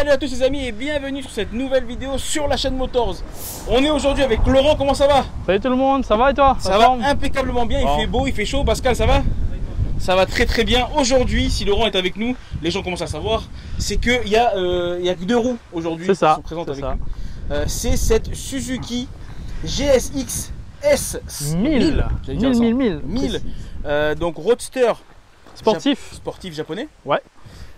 Salut à tous les amis et bienvenue sur cette nouvelle vidéo sur la chaîne Motors. On est aujourd'hui avec Laurent, comment ça va? Salut tout le monde, ça va et toi? Ça va impeccablement bien, bon. Il fait beau, il fait chaud. Pascal, ça va? Ça va très très bien. Aujourd'hui, si Laurent est avec nous, les gens commencent à savoir, c'est qu'il y a que deux roues aujourd'hui qui sont présentes avec nous. C'est cette Suzuki GSX S 1000. Donc Roadster sportif japonais. Ouais.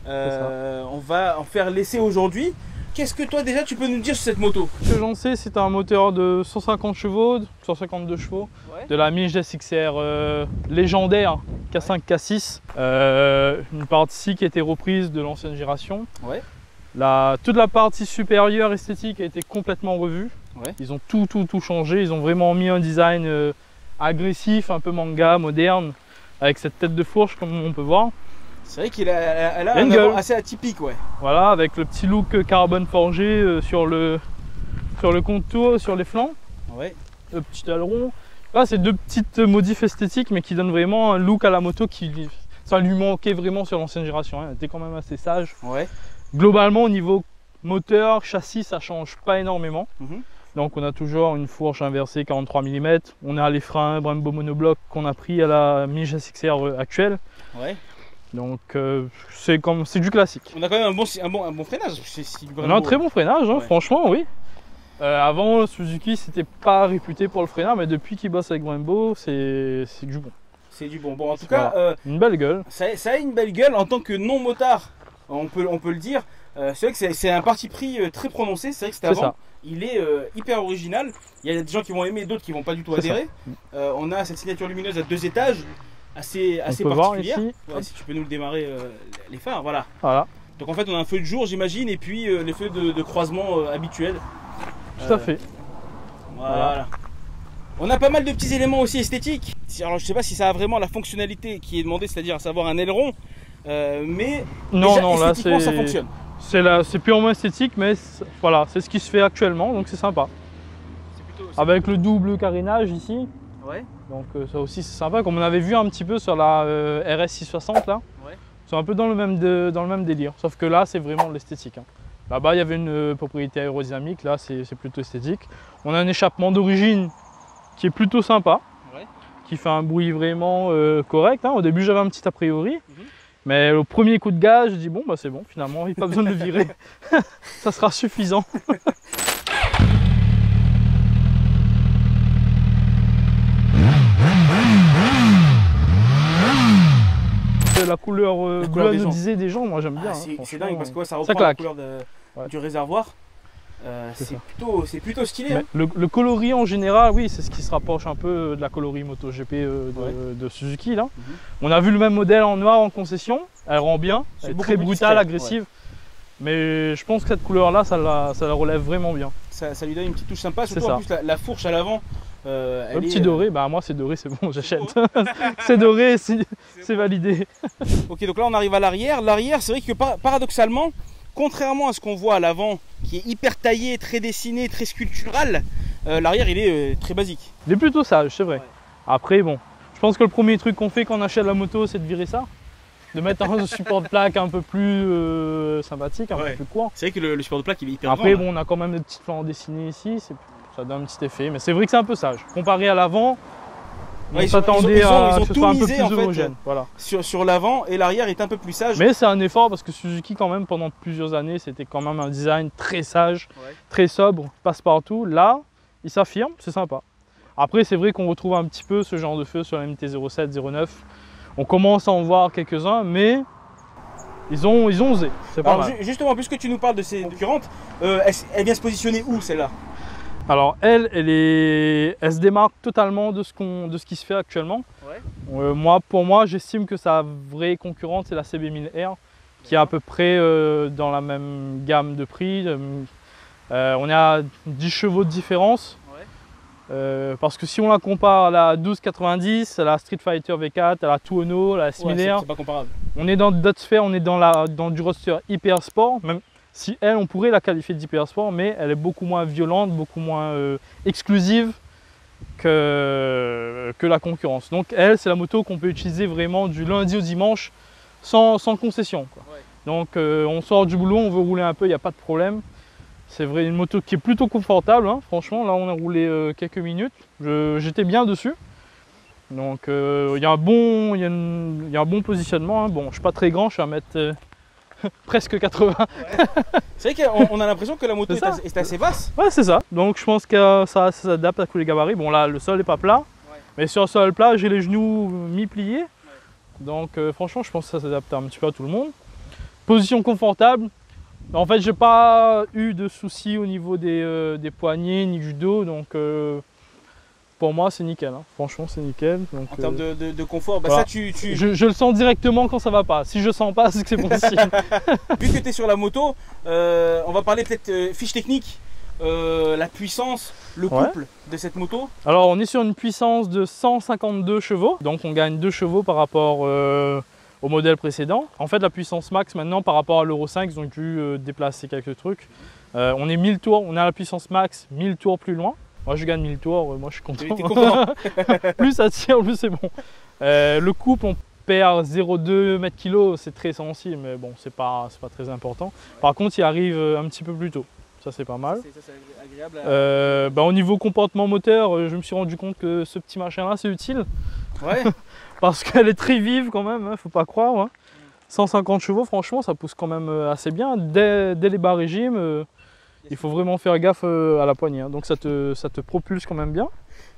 On va en faire l'essai aujourd'hui. Qu'est-ce que toi déjà tu peux nous dire sur cette moto? Ce que j'en sais, c'est un moteur de 150 chevaux, 152 chevaux, de la Mini GSX-R légendaire K5, K6. Une partie qui a été reprise de l'ancienne génération. Ouais. Toute la partie supérieure esthétique a été complètement revue. Ouais. Ils ont tout changé. Ils ont vraiment mis un design agressif, un peu manga, moderne, avec cette tête de fourche comme on peut voir. C'est vrai qu'elle a un avant assez atypique, ouais. Voilà, avec le petit look carbone forgé sur le contour, sur les flancs. Ouais. Le petit aileron. Là, c'est deux petites modifs esthétiques, mais qui donnent vraiment un look à la moto qui ça lui manquait vraiment sur l'ancienne génération. Elle était quand même assez sage. Ouais. Globalement, au niveau moteur, châssis, ça change pas énormément. Donc, on a toujours une fourche inversée 43 mm. On a les freins Brembo monobloc qu'on a pris à la Mini GSX-R actuelle. Ouais. Donc c'est du classique. On a quand même un bon freinage. On a un très bon freinage, hein, ouais. Franchement, oui. Avant, Suzuki c'était pas réputé pour le freinage, mais depuis qu'il bosse avec Brembo, c'est du bon. C'est du bon. Bon, en tout cas, une belle gueule. Ça a une belle gueule en tant que non motard. On peut le dire. C'est vrai que c'est un parti pris très prononcé. C'est vrai que c'était avant. Il est hyper original. Il y a des gens qui vont aimer, d'autres qui vont pas du tout adhérer. On a cette signature lumineuse à 2 étages. Assez particulière. Ouais, si tu peux nous le démarrer les phares, voilà. Donc en fait on a un feu de jour j'imagine et puis les feux de croisement habituels. Tout à fait. Voilà. On a pas mal de petits éléments aussi esthétiques. Alors je sais pas si ça a vraiment la fonctionnalité qui est demandée, c'est-à-dire à savoir un aileron, mais non, là ça fonctionne. C'est purement esthétique, mais voilà, c'est ce qui se fait actuellement, donc c'est sympa. Avec le double carénage ici. Ouais. Donc ça aussi c'est sympa, comme on avait vu un petit peu sur la RS 660 là. Ouais. C'est un peu dans le même délire, sauf que là c'est vraiment de l'esthétique. Hein. Là-bas il y avait une propriété aérodynamique, là c'est plutôt esthétique. On a un échappement d'origine qui est plutôt sympa, qui fait un bruit vraiment correct. Hein. Au début j'avais un petit a priori, mais au premier coup de gaz je dis bon bah c'est bon, finalement il n'y a pas besoin de le virer, ça sera suffisant. La couleur disait des gens, moi j'aime bien. C'est dingue parce que ça reprend la couleur du réservoir. C'est plutôt stylé. Le coloris en général, oui, c'est ce qui se rapproche un peu de la coloris MotoGP de Suzuki. Là. On a vu le même modèle en noir en concession, elle rend bien, elle est très brutale, agressive. Mais je pense que cette couleur là, ça la relève vraiment bien. Ça lui donne une petite touche sympa, surtout en plus la fourche à l'avant. Le petit doré, bah moi c'est doré, c'est bon, j'achète. C'est doré, c'est validé. Ok, donc là on arrive à l'arrière. L'arrière, c'est vrai que paradoxalement, contrairement à ce qu'on voit à l'avant, qui est hyper taillé, très dessiné, très sculptural, l'arrière il est très basique. Il est plutôt sage, c'est vrai. Ouais. Après, bon, je pense que le premier truc qu'on fait quand on achète la moto, c'est de virer ça. De mettre un support de plaque un peu plus sympathique, un peu plus court. C'est vrai que le support de plaque il est hyper Après, grand, bon, on a quand même des petites flancs dessinés ici. Ça donne un petit effet, mais c'est vrai que c'est un peu sage. Comparé à l'avant, on s'attendait à ce que ce soit un peu plus homogène. Voilà. Sur l'avant et l'arrière est un peu plus sage. Mais c'est un effort parce que Suzuki, quand même, pendant plusieurs années, c'était quand même un design très sage, très sobre, passe-partout. Là, il s'affirme, c'est sympa. Après, c'est vrai qu'on retrouve un petit peu ce genre de feu sur la MT-07, 09. On commence à en voir quelques-uns, mais ils ont osé. C'est pas mal. Justement, puisque tu nous parles de ces concurrentes, elle vient se positionner où celle-là? Alors elle se démarque totalement de ce qui se fait actuellement. Ouais. Pour moi, j'estime que sa vraie concurrente, c'est la CB1000R, qui est à peu près dans la même gamme de prix. On est à 10 chevaux de différence. Parce que si on la compare à la 1290, à la Street Fighter V4, à la Tuono, à la Similaire, c'est pas comparable. On est dans d'autres sphères, on est dans du roadster hyper sport. Même si elle, on pourrait la qualifier d'hyper sport, mais elle est beaucoup moins violente, beaucoup moins exclusive que la concurrence. Donc elle, c'est la moto qu'on peut utiliser vraiment du lundi au dimanche sans concession, quoi. Ouais. Donc on sort du boulot, on veut rouler un peu, il n'y a pas de problème. C'est vrai, une moto qui est plutôt confortable, hein. Franchement, là on a roulé quelques minutes, j'étais bien dessus. Donc il y a un bon positionnement, hein. Bon, je ne suis pas très grand, je suis à 1m presque 80. Ouais. C'est vrai qu'on a l'impression que la moto est assez basse. Ouais, c'est ça. Donc je pense que ça s'adapte à tous les gabarits. Bon, là le sol n'est pas plat, ouais. Mais sur le sol plat, j'ai les genoux mi-pliés. Ouais. Donc franchement, je pense que ça s'adapte un petit peu à tout le monde. Position confortable. En fait, j'ai pas eu de soucis au niveau des poignets ni du dos, donc pour moi c'est nickel, hein. Franchement c'est nickel. Donc, en termes de confort, bah voilà. Ça je le sens directement quand ça va pas. Si je sens pas, c'est que c'est bon signe. Vu que tu es sur la moto, on va parler peut-être fiche technique, la puissance, le couple de cette moto. Alors on est sur une puissance de 152 chevaux, donc on gagne 2 chevaux par rapport au modèle précédent. En fait, la puissance max maintenant par rapport à l'Euro 5, ils ont dû déplacer quelques trucs. On est 1000 tours, on a la puissance max 1000 tours plus loin. Moi je gagne 1000 tours, moi je suis content. Plus ça tire, plus c'est bon. Le couple, on perd 0,2 m/kg, c'est très sensible, mais bon, c'est pas très important. Par contre, il arrive un petit peu plus tôt. Ça c'est pas mal. Ça, c'est agréable. Au niveau comportement moteur, je me suis rendu compte que ce petit machin là c'est utile. Ouais. Parce qu'elle est très vive quand même, hein, faut pas croire. Hein. 150 chevaux, franchement, ça pousse quand même assez bien. Dès les bas régimes, il faut vraiment faire gaffe à la poignée. Hein. Donc ça te propulse quand même bien.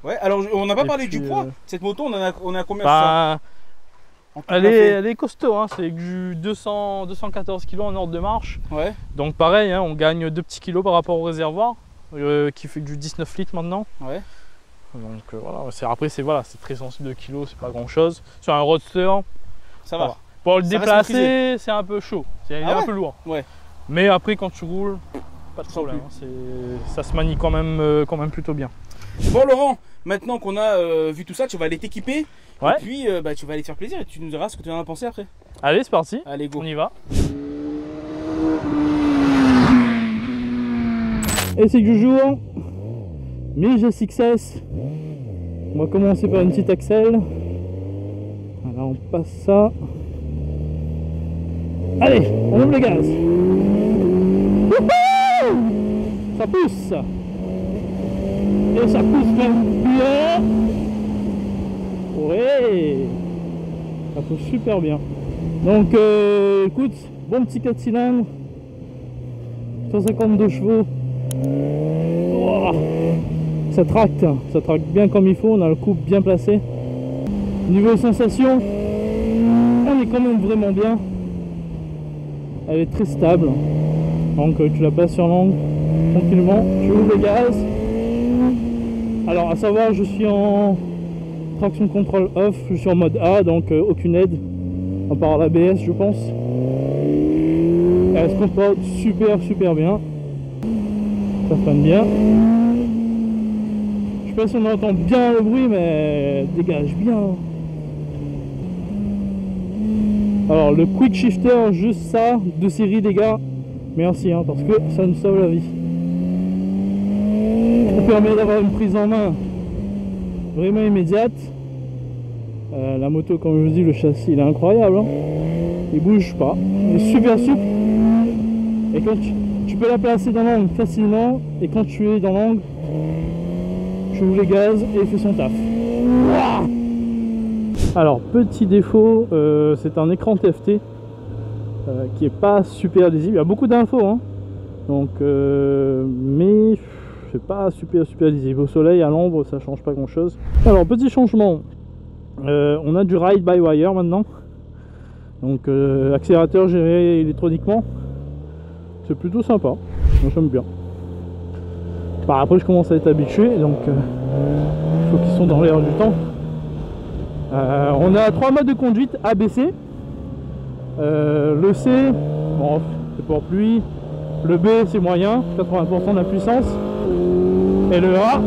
Ouais, alors on n'a pas parlé du poids. Cette moto, on a combien elle est costaud, hein. C'est du 214 kg en ordre de marche. Ouais. Donc pareil, hein, on gagne 2 petits kilos par rapport au réservoir, qui fait du 19 litres maintenant. Ouais. Donc voilà, après c'est très sensible de kilos, c'est pas grand chose. Sur un roadster, ça va. Pour le déplacer, c'est un peu chaud, c'est un peu lourd. Ouais. Mais après quand tu roules, pas de problème, hein, ça se manie quand même plutôt bien. Bon Laurent, maintenant qu'on a vu tout ça, tu vas aller t'équiper. Ouais. Et puis tu vas aller te faire plaisir et tu nous diras ce que tu en as pensé après. Allez, c'est parti. Allez, go. On y va. Et c'est du jour. Mige SXS. On va commencer par une petite axelle. Voilà, on passe ça. Allez, on ouvre le gaz. Ça pousse. Et ça pousse même bien. Ouais. Ça pousse super bien. Donc écoute, bon petit 4 cylindres. 152 chevaux. Oh. Ça tracte bien comme il faut, on a le couple bien placé. Niveau sensation, on est quand même vraiment bien. Elle est très stable. Donc tu la places sur l'angle tranquillement, tu ouvres le gaz. Alors à savoir, je suis en traction control off, je suis en mode A, donc aucune aide, à part l'ABS je pense. Elle se comporte super bien. Ça freine bien. Je sais pas si on entend bien le bruit, mais elle dégage bien. Alors le quick shifter, juste ça, de série les gars, merci hein, parce que ça nous sauve la vie. Ça permet d'avoir une prise en main vraiment immédiate. La moto, comme je vous dis, le châssis il est incroyable, hein. Il bouge pas, il est super souple. Et quand tu peux la placer dans l'angle facilement, et quand tu es dans l'angle, tu ouvres les gaz et il fait son taf. Alors petit défaut, c'est un écran TFT qui est pas super lisible. Il y a beaucoup d'infos, hein. Donc mais c'est pas super lisible. Au soleil, à l'ombre, ça change pas grand chose. Alors petit changement, on a du ride by wire maintenant. Donc accélérateur géré électroniquement, c'est plutôt sympa. Moi j'aime bien. Bah, après je commence à être habitué, donc il faut qu'ils sont dans l'air du temps. On a 3 modes de conduite ABC. Le C, bon, c'est pour pluie. Le B c'est moyen, 80% de la puissance. Et le A,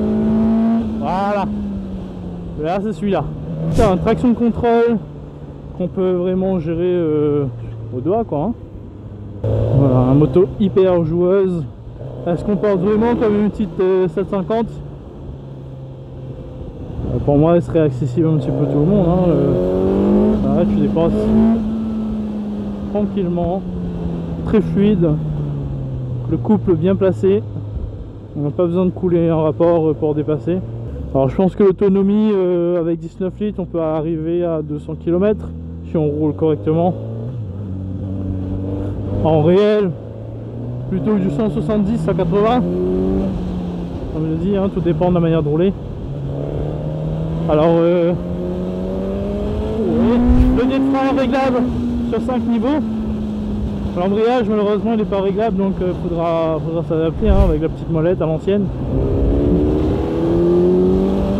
voilà. Le A c'est celui-là. C'est un traction control qu'on peut vraiment gérer au doigt quoi. Hein. Voilà, une moto hyper joueuse. Elle se comporte vraiment comme une petite 750. Pour moi, elle serait accessible un petit peu tout le monde. Hein. Là, tu dépasses tranquillement. très fluide, le couple bien placé, on n'a pas besoin de couler un rapport pour dépasser. Alors je pense que l'autonomie avec 19 litres on peut arriver à 200 km si on roule correctement. En réel plutôt du 170 à 80, comme je dis, hein, tout dépend de la manière de rouler. Alors le nez de frein est réglable sur 5 niveaux. L'embrayage malheureusement il n'est pas réglable, donc faudra s'adapter hein, avec la petite molette à l'ancienne.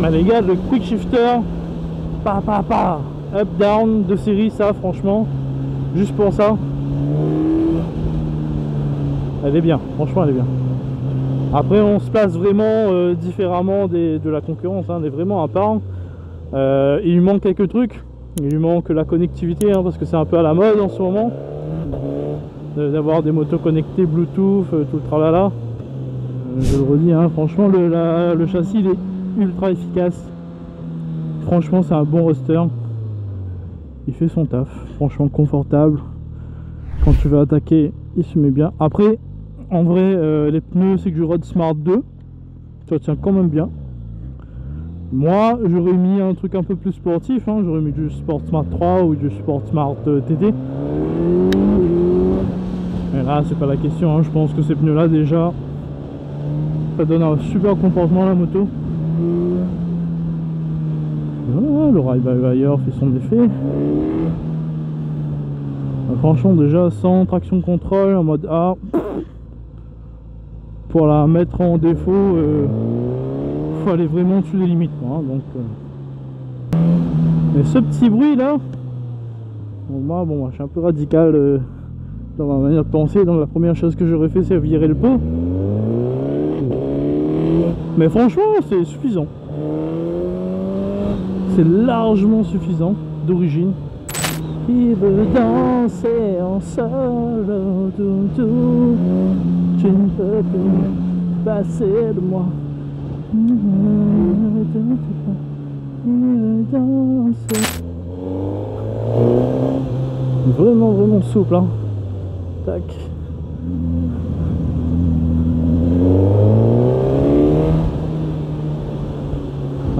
Mais les gars, le quick shifter, up down de série, ça franchement, juste pour ça, elle est bien, franchement elle est bien. Après on se place vraiment différemment de la concurrence, hein, on est vraiment à part. Il lui manque quelques trucs, il lui manque la connectivité hein, parce que c'est un peu à la mode en ce moment d'avoir des motos connectées Bluetooth, tout le tralala. Je le redis, hein, franchement le châssis il est ultra efficace. Franchement c'est un bon roster. Il fait son taf, franchement confortable. Quand tu vas attaquer, il se met bien. Après, en vrai, les pneus c'est que du Road Smart 2. Ça tient quand même bien. Moi, j'aurais mis un truc un peu plus sportif. Hein. J'aurais mis du Sport Smart 3 ou du Sport Smart TT. Mais là, c'est pas la question. Hein. Je pense que ces pneus-là, déjà, ça donne un super comportement à la moto. Voilà, le ride-by-wire fait son effet. Franchement, déjà sans traction contrôle en mode A, pour la mettre en défaut, faut aller vraiment dessus des limites. Hein, donc, mais ce petit bruit là, moi, je suis un peu radical dans ma manière de penser. Donc la première chose que j'aurais fait, c'est virer le pot. Mais franchement, c'est suffisant. C'est largement suffisant d'origine. Il veut danser en solo, tu ne peux plus passer de moi. Il veut danser. Vraiment souple, hein. Tac.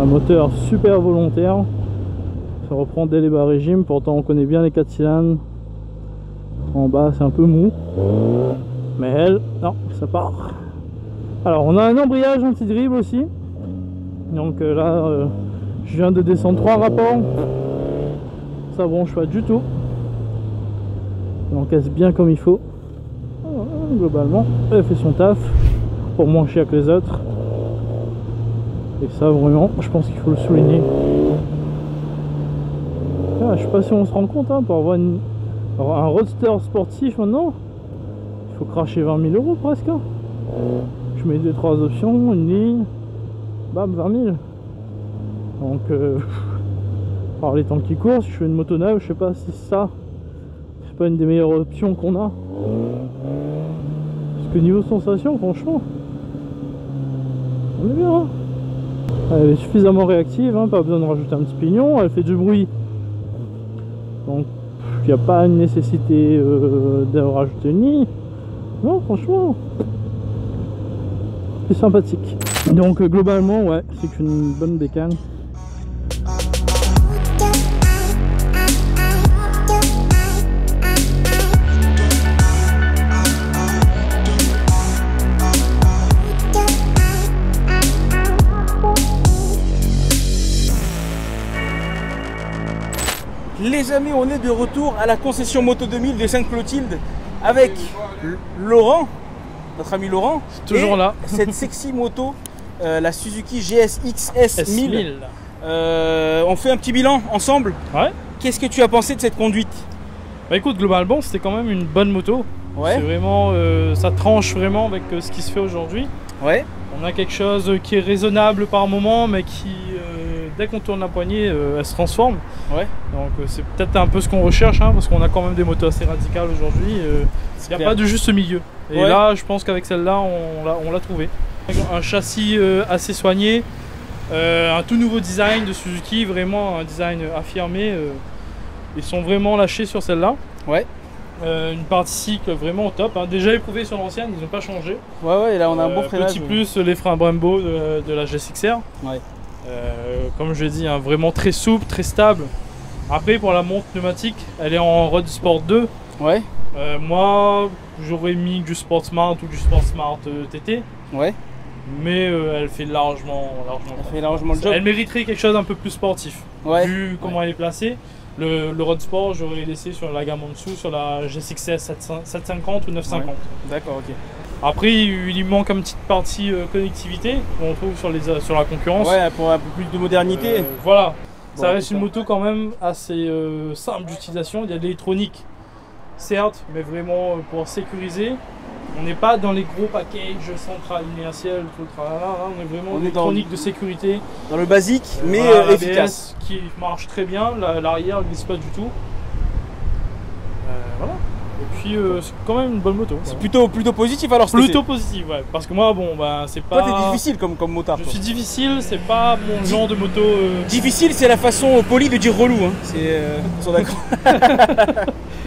Un moteur super volontaire. Ça reprend dès les bas régimes, pourtant on connaît bien les 4 cylindres. En bas c'est un peu mou. Mais elle, non, ça part. Alors on a un embrayage anti-dribble aussi. Donc là, je viens de descendre 3 rapports. Ça bronche pas du tout. On encaisse bien comme il faut. Globalement, elle fait son taf pour moins cher que les autres. Et ça vraiment, je pense qu'il faut le souligner. Ah, je sais pas si on se rend compte, hein, pour avoir un roadster sportif maintenant, il faut cracher 20 000 € presque. Hein. Je mets 2-3 options, une ligne, bam, 20 000. Donc, par les temps qui courent, si je fais une moto neuve, je sais pas si ça, c'est pas une des meilleures options qu'on a. Parce que niveau sensation, franchement, on est bien. Hein. Elle est suffisamment réactive, hein, pas besoin de rajouter un petit pignon, elle fait du bruit. Donc il n'y a pas une nécessité de rajouter une ligne. Non, franchement, c'est sympathique. Donc globalement, ouais, c'est qu'une bonne bécane. Les amis, on est de retour à la concession Moto 2000 de Sainte-Clotilde avec Laurent, notre ami Laurent. Toujours là. Cette sexy moto, la Suzuki GSX S1000. On fait un petit bilan ensemble. Ouais. Qu'est-ce que tu as pensé de cette conduite? Bah écoute, globalement, c'était quand même une bonne moto. Ouais. C'est vraiment, ça tranche vraiment avec ce qui se fait aujourd'hui. Ouais. On a quelque chose qui est raisonnable par moment, mais qui, dès qu'on tourne la poignée, elle se transforme. Ouais. Donc c'est peut-être un peu ce qu'on recherche, hein, parce qu'on a quand même des motos assez radicales aujourd'hui. Il n'y a pas de juste milieu. Et ouais. Là, je pense qu'avec celle-là, on l'a trouvé. Un châssis assez soigné, un tout nouveau design de Suzuki, vraiment un design affirmé. Ils sont vraiment lâchés sur celle-là. Ouais. Une partie cycle vraiment au top, hein. Déjà éprouvé sur l'ancienne, ils n'ont pas changé. Ouais, là on a un bon freinage. Petit plus, les freins Brembo de la GSX-R. Ouais. Comme je l'ai dit, hein, vraiment très souple, très stable. Après, pour la montre pneumatique, elle est en Road Sport 2. Ouais. Moi, j'aurais mis du Sport Smart ou du Sport Smart TT. Ouais. Mais elle fait largement le job. Elle mériterait quelque chose d'un peu plus sportif. Ouais. Vu comment elle est placée. Le Road Sport, j'aurais laissé sur la gamme en dessous, sur la GSX-R 750 ou 950. Ouais. D'accord, ok. Après, il lui manque une petite partie connectivité qu'on trouve sur la concurrence. Ouais, pour un peu plus de modernité. Voilà. Ça reste une moto quand même assez simple d'utilisation. Il y a de l'électronique, certes, mais vraiment pour sécuriser. On n'est pas dans les gros packages centrales inertielles, tout tralala, on est vraiment dans l'électronique de sécurité. Dans le basique, mais voilà, efficace. ABS qui marche très bien, l'arrière ne glisse pas du tout. Voilà. Et puis c'est quand même une bonne moto. C'est plutôt positif alors. Plutôt positif, ouais. Parce que moi, bon, bah, c'est pas. Toi, t'es difficile comme motard. Je suis difficile, c'est pas mon genre de moto. Difficile, c'est la façon polie de dire relou. Hein. C'est. On sont d'accord.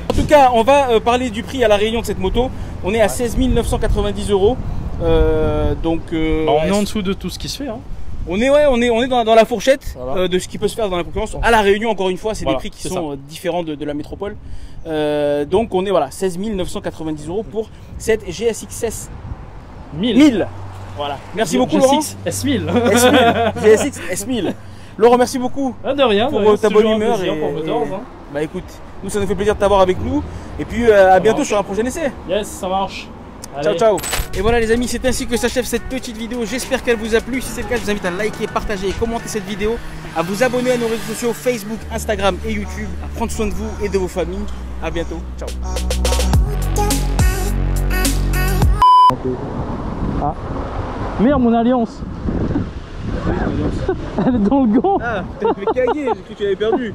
En tout cas, on va parler du prix à la Réunion de cette moto. On est à 16 990 €. Donc. On est en dessous de tout ce qui se fait. Hein. On est dans la fourchette voilà. de ce qui peut se faire dans la concurrence. À la Réunion, encore une fois, c'est voilà, des prix qui sont différents de la métropole. Donc on est 16 990 € pour cette GSX-S 1000. Voilà. Merci beaucoup Laurent. S1000. GSX S1000. Laurent, merci beaucoup de rien, pour ta bonne humeur. Bah écoute, nous ça nous fait plaisir de t'avoir avec nous. Et puis à bientôt sur un prochain essai. Yes, ça marche. Ciao, ciao. Et voilà les amis, c'est ainsi que s'achève cette petite vidéo. J'espère qu'elle vous a plu. Si c'est le cas, je vous invite à liker, partager et commenter cette vidéo, à vous abonner à nos réseaux sociaux Facebook, Instagram et YouTube, à prendre soin de vous et de vos familles. À bientôt. Ciao. Ah. Merde, mon alliance. Elle est dans le gant. Ah, t'as fait caguer, j'ai cru que tu l'avais perdu.